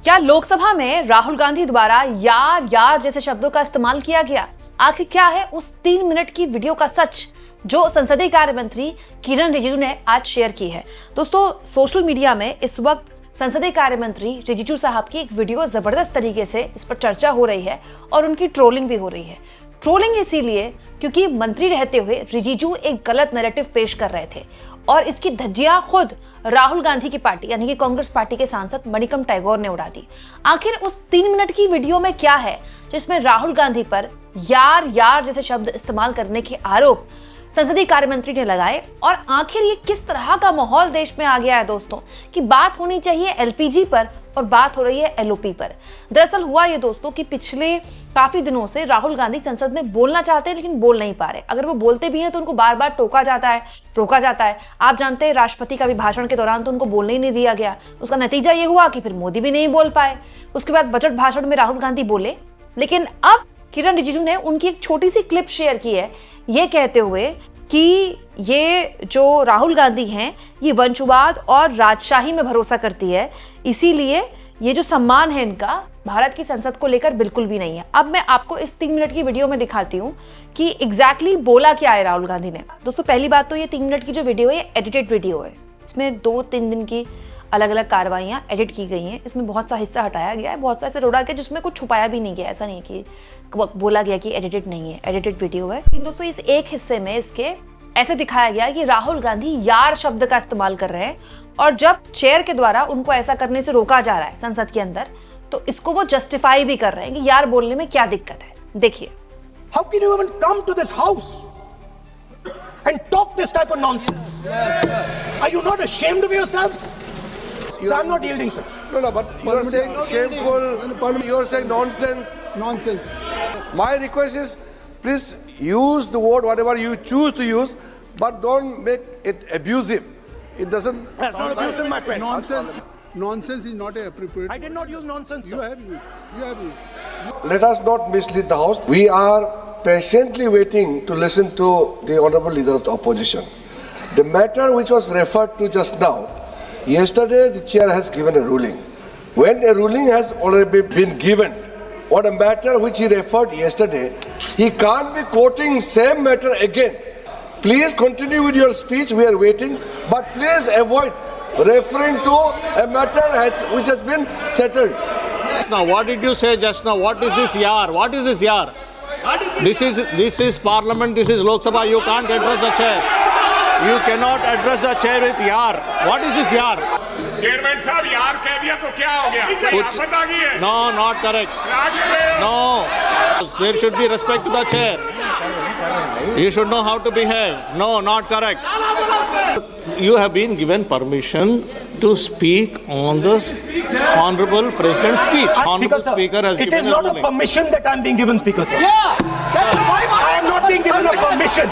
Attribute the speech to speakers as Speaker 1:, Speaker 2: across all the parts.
Speaker 1: क्या लोकसभा में राहुल गांधी द्वारा यार यार जैसे शब्दों का इस्तेमाल किया गया? आखिर क्या है उस 3 मिनट की वीडियो का सच जो संसदीय कार्य मंत्री किरण रिजिजू ने आज शेयर की है? दोस्तों, सोशल मीडिया में इस वक्त संसदीय कार्य मंत्री रिजिजू साहब की एक वीडियो जबरदस्त तरीके से इस पर चर्चा हो रही है और उनकी ट्रोलिंग भी हो रही है। ट्रोलिंग इसीलिए क्योंकि मंत्री रहते हुए रिजिजू एक गलत नैरेटिव पेश कर रहे थे और इसकी धज्जियां खुद राहुल गांधी की पार्टी यानी कि कांग्रेस पार्टी के सांसद मणिकम टैगोर ने उड़ा दी। आखिर उस 3 मिनट की वीडियो में क्या है जिसमें राहुल गांधी पर यार यार जैसे शब्द इस्तेमाल करने के आरोप संसदीय कार्य मंत्री ने लगाए और आखिर ये किस तरह का माहौल देश में आ गया है दोस्तों कि बात होनी चाहिए एलपीजी पर और बात हो रही है एलओपी पर। दरअसल हुआ ये दोस्तों कि पिछले काफी दिनों से राहुल गांधी संसद में बोलना चाहते हैं लेकिन बोल नहीं पा रहे। अगर वो बोलते भी हैं तो उनको बार बार टोका जाता है, रोका जाता है। आप जानते हैं राष्ट्रपति का अभिभाषण के दौरान तो उनको बोलने ही नहीं दिया गया। उसका नतीजा ये हुआ कि फिर मोदी भी नहीं बोल पाए। उसके बाद बजट भाषण में राहुल गांधी बोले, लेकिन अब किरण रिजिजू ने उनकी एक छोटी सी क्लिप शेयर की है ये कहते हुए कि ये जो राहुल गांधी हैं ये वंशवाद और राजशाही में भरोसा करती है, इसीलिए ये जो सम्मान है इनका भारत की संसद को लेकर बिल्कुल भी नहीं है। अब मैं आपको इस 3 मिनट की वीडियो में दिखाती हूँ कि एग्जैक्टली बोला क्या है राहुल गांधी ने। दोस्तों, पहली बात तो ये 3 मिनट की जो वीडियो है एडिटेड वीडियो है। इसमें 2-3 दिन की अलग अलग कार्रवाइयां एडिट की गई हैं। इसमें बहुत सा हिस्सा हटाया गया है, बहुत सा ऐसे जोड़ा गया जिसमें कुछ छुपाया भी नहीं गया। ऐसा नहीं कि बोला गया कि एडिटेड नहीं है, एडिटेड वीडियो है। लेकिन दोस्तों, इस एक हिस्से में इसके ऐसे दिखाया गया कि राहुल गांधी यार शब्द का इस्तेमाल कर रहे हैं और जब चेयर के द्वारा उनको ऐसा करने से रोका जा रहा है संसद के अंदर, तो इसको वो जस्टिफाई भी कर रहे हैं कि यार बोलने में क्या दिक्कत है। देखिए,
Speaker 2: How can you even come to this house and talk this type of nonsense? Are you not ashamed of yourselves? So I'm not yielding, sir.
Speaker 3: No, but you are saying shameful, you are saying nonsense.
Speaker 4: Nonsense.
Speaker 3: My request is, please use the word whatever you choose to use, but don't make it abusive. It doesn't.
Speaker 2: That's not abusing, my friend.
Speaker 4: Nonsense. Nonsense is not appropriate.
Speaker 2: I did not use nonsense,
Speaker 4: You
Speaker 2: sir.
Speaker 4: have used. You have used.
Speaker 3: Let us not mislead the House. We are patiently waiting to listen to the Honourable Leader of the Opposition. The matter which was referred to just now, yesterday the Chair has given a ruling. When a ruling has already been given on a matter which he referred yesterday, he can't be quoting same matter again. Please continue with your speech, we are waiting, but please avoid referring to a matter which has been settled.
Speaker 5: Now, what did you say just now? What is this yar? What is this yar? This is Parliament. This is Lok Sabha. You can't address the chair. You cannot address the chair with yar. What is this yar?
Speaker 6: Chairman साहब यार कह दिया तो क्या हो गया? कोई आफत आ गई है?
Speaker 5: No, not correct. No. There should be respect to the chair. You should know how to behave. No, not correct. You have been given permission to speak on the Honorable President's speech. Honorable
Speaker 2: Speaker,
Speaker 5: Speaker has
Speaker 2: it is
Speaker 5: given a
Speaker 2: not a
Speaker 5: ruling.
Speaker 2: permission that I'm being given, Speaker, sir. I am not being given a permission.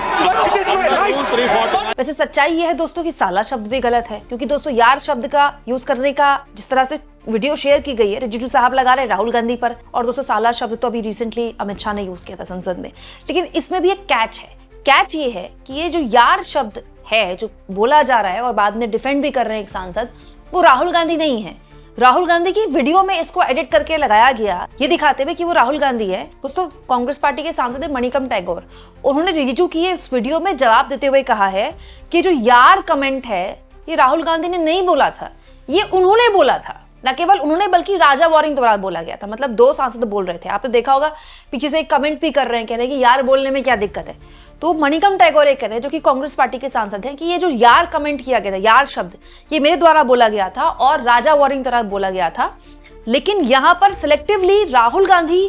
Speaker 2: It is my right.
Speaker 5: Rule 340.
Speaker 1: वैसे सच्चाई ये है दोस्तों कि साला शब्द भी गलत है, क्योंकि दोस्तों यार शब्द का यूज करने का जिस तरह से वीडियो शेयर की गई है रिजिजू साहब लगा रहे राहुल गांधी पर, और दोस्तों साला शब्द तो अभी रिसेंटली अमित शाह ने यूज किया था संसद में। लेकिन इसमें भी एक कैच है। कैच ये है कि ये जो यार शब्द है जो बोला जा रहा है और बाद में डिफेंड भी कर रहे हैं एक सांसद, वो राहुल गांधी नहीं है। राहुल गांधी की वीडियो में इसको एडिट करके लगाया गया ये दिखाते हुए कि वो राहुल गांधी है। दोस्तों, कांग्रेस पार्टी के सांसद है मणिकम टैगोर, उन्होंने रिजिजू की इस वीडियो में जवाब देते हुए कहा है कि जो यार कमेंट है ये राहुल गांधी ने नहीं बोला था, ये उन्होंने बोला था। न केवल उन्होंने बल्कि राजा वॉरिंग द्वारा बोला गया था। मतलब 2 सांसद बोल रहे थे। आपने देखा होगा पीछे से एक कमेंट भी कर रहे हैं, कह रहे हैं कि यार बोलने में क्या दिक्कत है। तो मणिकम टैगोर ये कह रहे हैं जो कि कांग्रेस पार्टी के सांसद हैं कि ये जो यार कमेंट किया गया था, यार शब्द, ये मेरे द्वारा बोला गया था और राजा वॉरिंग द्वारा बोला गया था। लेकिन यहाँ पर सिलेक्टिवली राहुल गांधी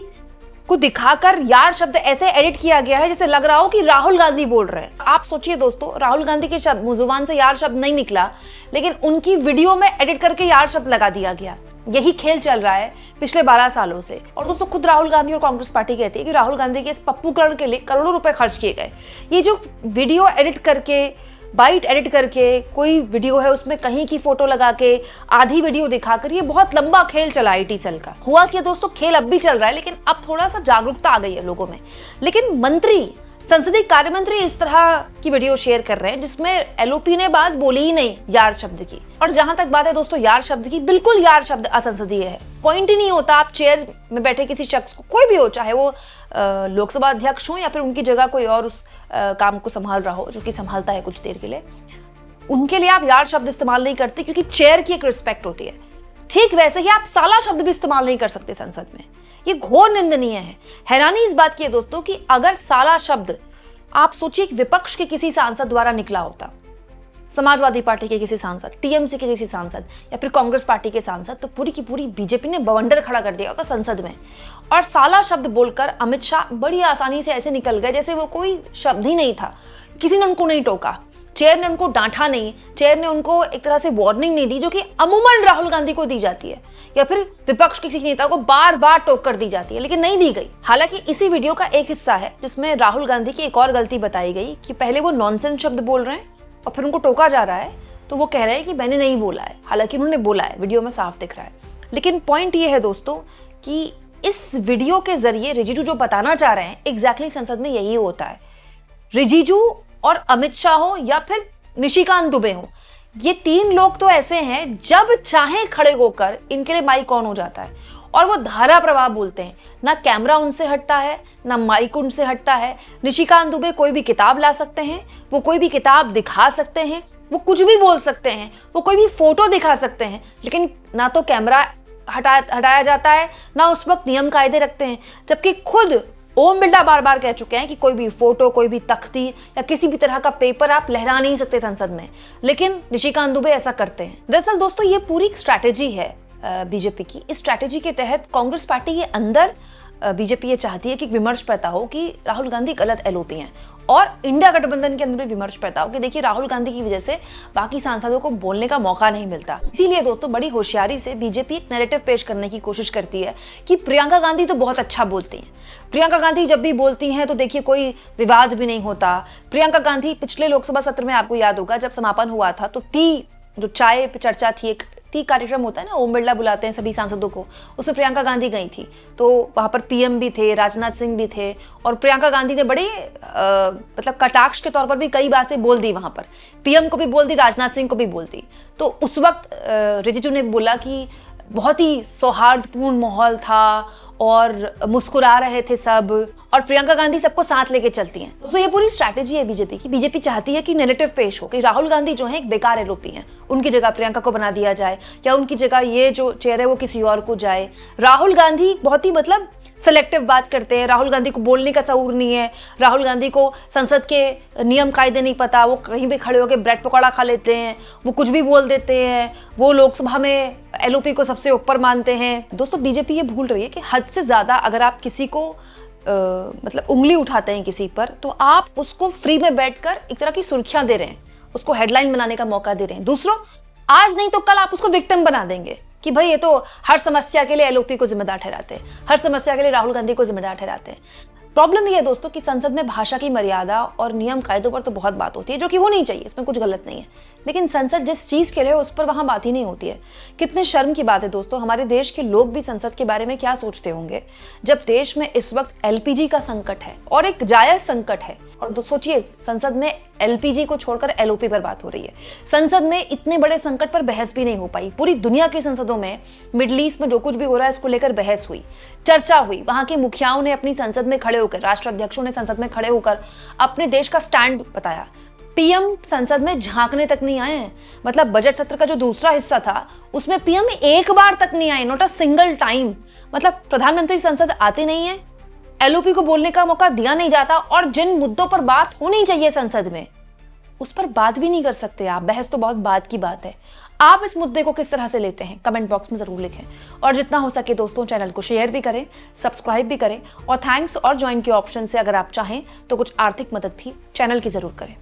Speaker 1: को दिखाकर यार शब्द ऐसे एडिट किया गया है जैसे लग रहा हो कि राहुल गांधी बोल रहे हैं। आप सोचिए दोस्तों, राहुल गांधी के शब्द जुबान से यार शब्द नहीं निकला, लेकिन उनकी वीडियो में एडिट करके यार शब्द लगा दिया गया। यही खेल चल रहा है पिछले 12 सालों से। और दोस्तों, खुद राहुल गांधी और कांग्रेस पार्टी कहती है कि राहुल गांधी के इस पप्पूकरण के लिए करोड़ों रुपए खर्च किए गए। ये जो वीडियो एडिट करके, बाइट एडिट करके, कोई वीडियो है उसमें कहीं की फोटो लगा के आधी वीडियो दिखाकर, ये बहुत लंबा खेल चला आईटी सेल का। हुआ कि दोस्तों खेल अब भी चल रहा है, लेकिन अब थोड़ा सा जागरूकता आ गई है लोगों में। लेकिन मंत्री संसदीय कार्य मंत्री इस तरह की वीडियो शेयर कर रहे हैं जिसमें एलओपी ने बात बोली ही नहीं यार शब्द की। और जहां तक बात है दोस्तों यार शब्द की, बिल्कुल यार शब्द असंसदीय है। पॉइंट ही नहीं होता आप चेयर में बैठे किसी शख्स को, कोई भी हो, चाहे वो लोकसभा अध्यक्ष हो या फिर उनकी जगह कोई और उस काम को संभाल रहा हो जो कि संभालता है कुछ देर के लिए, उनके लिए आप यार शब्द इस्तेमाल नहीं करते क्योंकि चेयर की एक रिस्पेक्ट होती है। ठीक वैसे ही आप साला शब्द भी इस्तेमाल नहीं कर सकते संसद में। ये घोर निंदनीय है। हैरानी इस बात की है दोस्तों कि अगर साला शब्द आप सोचिए विपक्ष के किसी सांसद द्वारा निकला होता, समाजवादी पार्टी के किसी सांसद, टीएमसी के किसी सांसद या फिर कांग्रेस पार्टी के सांसद, तो पूरी की पूरी बीजेपी ने बवंडर खड़ा कर दिया होता संसद में। और साला शब्द बोलकर अमित शाह बड़ी आसानी से ऐसे निकल गए जैसे वो कोई शब्द ही नहीं था। किसी ने उनको नहीं टोका, चेयर ने उनको डांटा नहीं, चेयर ने उनको एक तरह से वार्निंग नहीं दी जो कि अमूमन राहुल गांधी को दी जाती है या फिर विपक्ष के किसी नेता को बार बार टोक कर दी जाती है, लेकिन नहीं दी गई। हालांकि इसी वीडियो का एक हिस्सा है जिसमें राहुल गांधी की एक और गलती बताई गई कि पहले वो नॉनसेंस शब्द बोल रहे हैं और फिर उनको टोका जा रहा है तो वो कह रहे हैं कि मैंने नहीं बोला है, हालांकि उन्होंने बोला है, वीडियो में साफ दिख रहा है। लेकिन पॉइंट ये है दोस्तों कि इस वीडियो के जरिए रिजिजू जो बताना चाह रहे हैं एग्जैक्टली संसद में यही होता है। रिजिजू और अमित शाह हो या फिर निशिकांत दुबे हो, ये तीन लोग तो ऐसे हैं जब चाहे खड़े होकर इनके लिए माइक ऑन हो जाता है और वो धारा प्रवाह बोलते हैं। ना कैमरा उनसे हटता है, ना माइक उनसे हटता है। निशिकांत दुबे कोई भी किताब ला सकते हैं, वो कोई भी किताब दिखा सकते हैं, वो कुछ भी बोल सकते हैं, वो कोई भी फोटो दिखा सकते हैं, लेकिन ना तो कैमरा हटाया जाता है, ना उस वक्त नियम कायदे रखते हैं। जबकि खुद ओम बिरला बार बार कह चुके हैं कि कोई भी फोटो, कोई भी तख्ती या किसी भी तरह का पेपर आप लहरा नहीं सकते संसद में, लेकिन निशिकांत दुबे ऐसा करते हैं। दरअसल दोस्तों ये पूरी स्ट्रैटेजी है बीजेपी की। इस स्ट्रैटेजी के तहत कांग्रेस पार्टी के अंदर बीजेपी ये चाहती है कि विमर्श पैदा हो कि राहुल गांधी गलत एलओपी हैं, और इंडिया गठबंधन के अंदर भी विमर्श पैदा हो कि देखिए राहुल गांधी की वजह से बाकी सांसदों को बोलने का मौका नहीं मिलता। इसीलिए दोस्तों बड़ी होशियारी से बीजेपी एक नैरेटिव पेश करने की कोशिश करती है कि प्रियंका गांधी तो बहुत अच्छा बोलती हैं, प्रियंका गांधी जब भी बोलती हैं तो देखिए कोई विवाद भी नहीं होता। प्रियंका गांधी पिछले लोकसभा सत्र में आपको याद होगा जब समापन हुआ था तो जो चाय पे चर्चा थी, एक टी कार्यक्रम होता है ना, ओम बिरला बुलाते हैं सभी सांसदों को, उसमें प्रियंका गांधी गई थी। तो वहां पर पीएम भी थे, राजनाथ सिंह भी थे, और प्रियंका गांधी ने बड़े मतलब कटाक्ष के तौर पर भी कई बातें बोल दी वहां पर, पीएम को भी बोल दी, राजनाथ सिंह को भी बोल दी। तो उस वक्त रिजिजू ने बोला कि बहुत ही सौहार्दपूर्ण माहौल था और मुस्कुरा रहे थे सब, और प्रियंका गांधी सबको साथ लेके चलती हैं। तो ये पूरी स्ट्रैटेजी है बीजेपी की। बीजेपी चाहती है कि नैरेटिव पेश हो कि राहुल गांधी जो है एक बेकार एलओपी हैं, उनकी जगह प्रियंका को बना दिया जाए या उनकी जगह ये जो चेयर है वो किसी और को जाए। राहुल गांधी बहुत ही मतलब सेलेक्टिव बात करते हैं, राहुल गांधी को बोलने का शऊर नहीं है, राहुल गांधी को संसद के नियम कायदे नहीं पता, वो कहीं भी खड़े होकर ब्रेड पकौड़ा खा लेते हैं, वो कुछ भी बोल देते हैं, वो लोकसभा में एलओपी को सबसे ऊपर मानते हैं। दोस्तों बीजेपी ये भूल रही है कि हद से ज्यादा अगर आप किसी को मतलब उंगली उठाते हैं किसी पर, तो आप उसको फ्री में बैठकर एक तरह की सुर्खियां दे रहे हैं, उसको हेडलाइन बनाने का मौका दे रहे हैं। दूसरों आज नहीं तो कल आप उसको विक्टिम बना देंगे कि भाई ये तो हर समस्या के लिए एलओपी को जिम्मेदार ठहराते हैं, हर समस्या के लिए राहुल गांधी को जिम्मेदार ठहराते हैं। प्रॉब्लम ये है दोस्तों कि संसद में भाषा की मर्यादा और नियम कायदों पर तो बहुत बात होती है, जो कि होनी चाहिए, इसमें कुछ गलत नहीं है, लेकिन संसद जिस चीज के लिए उस पर वहां बात ही नहीं होती है। कितने शर्म की बात है दोस्तों, हमारे देश के लोग भी संसद के बारे में क्या सोचते होंगे जब देश में इस वक्त एलपीजी का संकट है और एक जायज संकट है। और सोचिए संसद में एलपीजी को छोड़कर एलओपी पर बात हो रही है। संसद में इतने बड़े संकट पर बहस भी नहीं हो पाई। पूरी दुनिया की संसदों में मिडिल ईस्ट में जो कुछ भी हो रहा है इसको लेकर बहस हुई, चर्चा हुई, वहां के मुखियाओं ने अपनी संसद में खड़े होकर, राष्ट्राध्यक्षों ने संसद में खड़े होकर अपने देश का स्टैंड बताया। पीएम संसद में झांकने तक नहीं आए हैं। मतलब बजट सत्र का जो दूसरा हिस्सा था उसमें पीएम एक बार तक नहीं आए, नॉट अ सिंगल टाइम। मतलब प्रधानमंत्री संसद आते नहीं है, एलओपी को बोलने का मौका दिया नहीं जाता, और जिन मुद्दों पर बात होनी चाहिए संसद में उस पर बात भी नहीं कर सकते आप। बहस तो बहुत बात की बात है। आप इस मुद्दे को किस तरह से लेते हैं कमेंट बॉक्स में जरूर लिखें, और जितना हो सके दोस्तों चैनल को शेयर भी करें, सब्सक्राइब भी करें, और थैंक्स और ज्वाइन के ऑप्शन से अगर आप चाहें तो कुछ आर्थिक मदद भी चैनल की जरूर करें।